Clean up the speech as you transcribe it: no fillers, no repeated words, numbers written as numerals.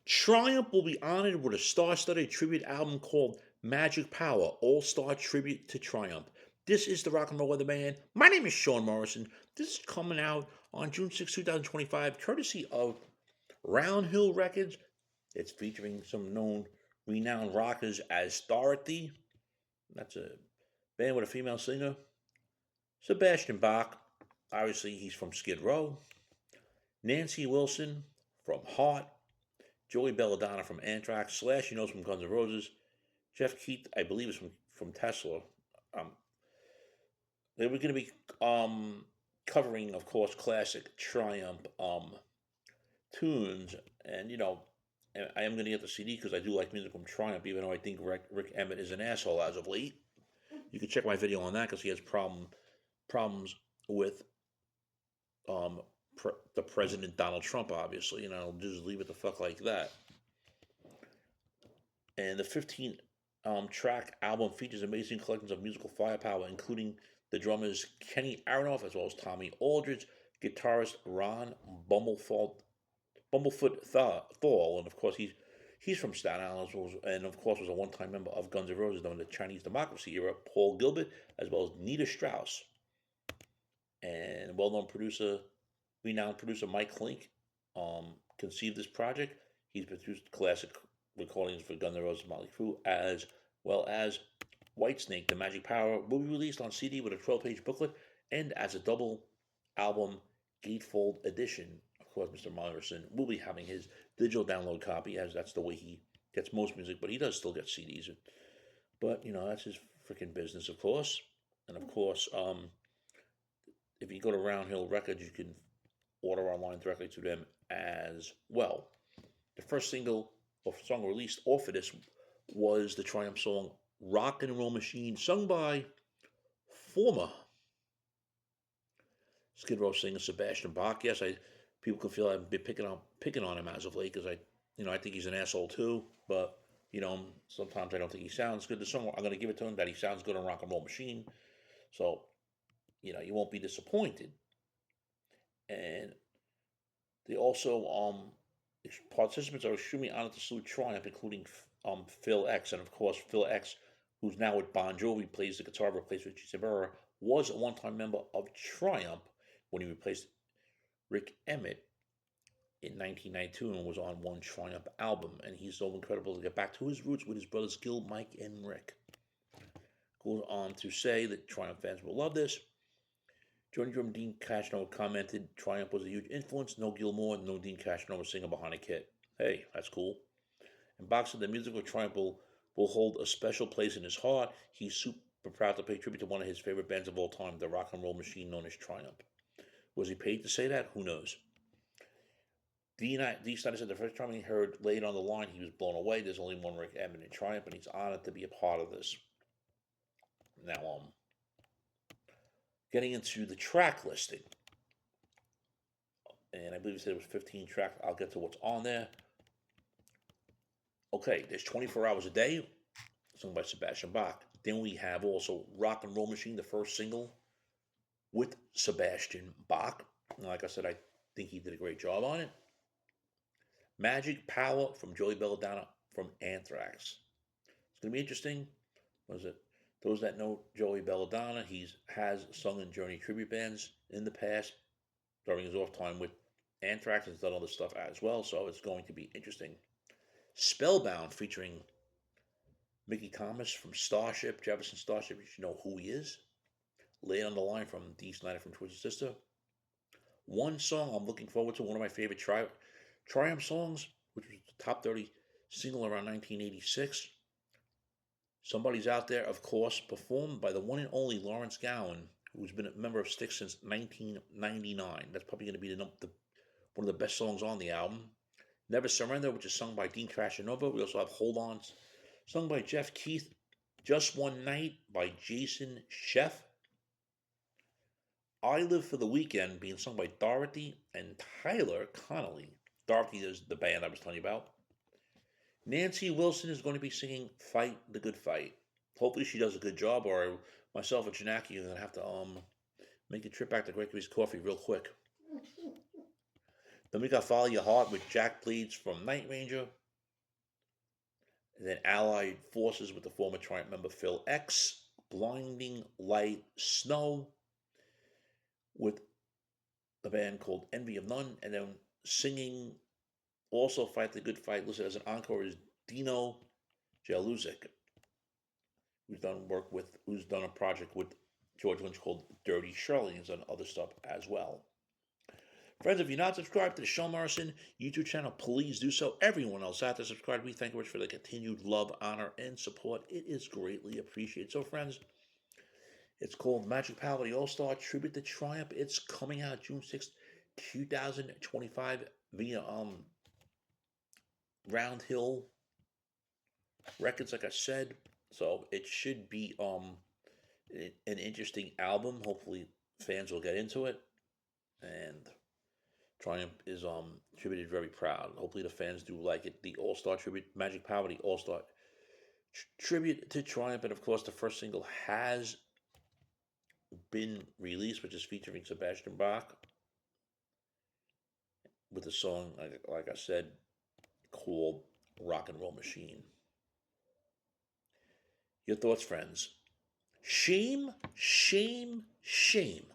Triumph will be honored with a star-studded tribute album called Magic Power, All-Star Tribute to Triumph. This is the Rock and Roll Weatherman. My name is Sean Morrison. This is coming out on June 6, 2025, courtesy of Round Hill Records. It's featuring some known, renowned rockers as Dorothy. That's a band with a female singer. Sebastian Bach. Obviously, he's from Skid Row. Nancy Wilson from Heart. Joey Belladonna from Anthrax. Slash, you know, from Guns N' Roses. Jeff Keith, I believe, is from Tesla. Um, they were going to be covering, of course, classic Triumph tunes, and I am going to get the CD because I do like music from Triumph, even though I think Rick Emmett is an asshole as of late. You can check my video on that because he has problems with um, the president Donald Trump. Obviously, just leave it the fuck like that. And the 15 track album features amazing collections of musical firepower, including the drummers Kenny Aronoff as well as Tommy Aldridge, guitarist Ron Bumblefoot Thal, and of course he's from Staten Island, and of course was a one-time member of Guns N' Roses during the Chinese Democracy era. Paul Gilbert, as well as Nita Strauss, and well-known renowned producer Mike Klink, conceived this project. He's produced classic recordings for Guns N' Roses, Motley Crue, as well as Whitesnake. The Magic Power will be released on CD with a 12-page booklet and as a double album gatefold edition. Of course, Mr. Morrison will be having his digital download copy, as that's the way he gets most music, but he does still get CDs. But, that's his freaking business, of course. And, of course, if you go to Round Hill Records, you can order online directly to them as well. The first single or song released off of this was the Triumph song Rock and Roll Machine, sung by former Skid Row singer Sebastian Bach. Yes, people can feel I've been picking on him as of late because I think he's an asshole too. But sometimes I don't think he sounds good. The song I'm going to give it to him that he sounds good on Rock and Roll Machine, so you won't be disappointed. And they also participants are extremely honored to salute Triumph, including Phil X, and of course Phil X, who's now with Bon Jovi, plays the guitar, replaced Richie Sambora, was a one-time member of Triumph when he replaced Rick Emmett in 1992 and was on one Triumph album. And he's so incredible to get back to his roots with his brothers Gil, Mike, and Rick. Goes on to say that Triumph fans will love this. Johnny Drum Dean Cashno commented, Triumph was a huge influence. No Gilmore, no Dean Cashno was singer behind a kit. Hey, that's cool. And Bach said the music of Triumph will hold a special place in his heart. He's super proud to pay tribute to one of his favorite bands of all time, the rock and roll machine known as Triumph. Was he paid to say that? Who knows? D. Snyder said the first time he heard Lay It on the Line, he was blown away. There's only one Rick Emmett in Triumph, and he's honored to be a part of this. Now, getting into the track listing. And I believe he said it was 15 tracks. I'll get to what's on there. Okay, there's 24 Hours a Day, sung by Sebastian Bach. Then we have also Rock and Roll Machine, the first single with Sebastian Bach. And like I said, I think he did a great job on it. Magic Power from Joey Belladonna from Anthrax. It's going to be interesting. Was it? Those that know Joey Belladonna, he has sung in Journey tribute bands in the past during his off time with Anthrax, and has done other stuff as well, so it's going to be interesting. Spellbound featuring Mickey Thomas from Starship, Jefferson Starship, you should know who he is. Lay It on the Line from Dee Snider from Twisted Sister. One song I'm looking forward to, one of my favorite Triumph songs, which was the top 30 single around 1986. Somebody's Out There, of course, performed by the one and only Lawrence Gowan, who's been a member of Styx since 1999. That's probably going to be one of the best songs on the album. Never Surrender, which is sung by Dean Krashenova. We also have Hold On, sung by Jeff Keith. Just One Night by Jason Sheff. I Live for the Weekend, being sung by Dorothy and Tyler Connolly. Dorothy is the band I was telling you about. Nancy Wilson is going to be singing Fight the Good Fight. Hopefully she does a good job, or myself and Janaki are going to have to make a trip back to Great Coffee real quick. Then we got Follow Your Heart with Jack Bleeds from Night Ranger. And then Allied Forces with the former Triumph member Phil X. Blinding Light Snow with a band called Envy of None. And then singing Also Fight the Good Fight, listed as an encore, is Dino Jaluzik, who's done a project with George Lynch called Dirty Shirley, and has done other stuff as well. Friends, if you're not subscribed to the Sean Morrison YouTube channel, please do so. Everyone else out there subscribed. We thank you very much for the continued love, honor, and support. It is greatly appreciated. So, friends, it's called Magic Power, the All-Star Tribute to Triumph. It's coming out June 6th, 2025 via Round Hill Records, like I said. So it should be an interesting album. Hopefully fans will get into it. And Triumph is tributed very proud. Hopefully the fans do like it. The All-Star Tribute, Magic Power, the All-Star Tribute to Triumph. And of course the first single has been released, which is featuring Sebastian Bach with a song, like I said, called Rock and Roll Machine. Your thoughts, friends? Shame, shame, shame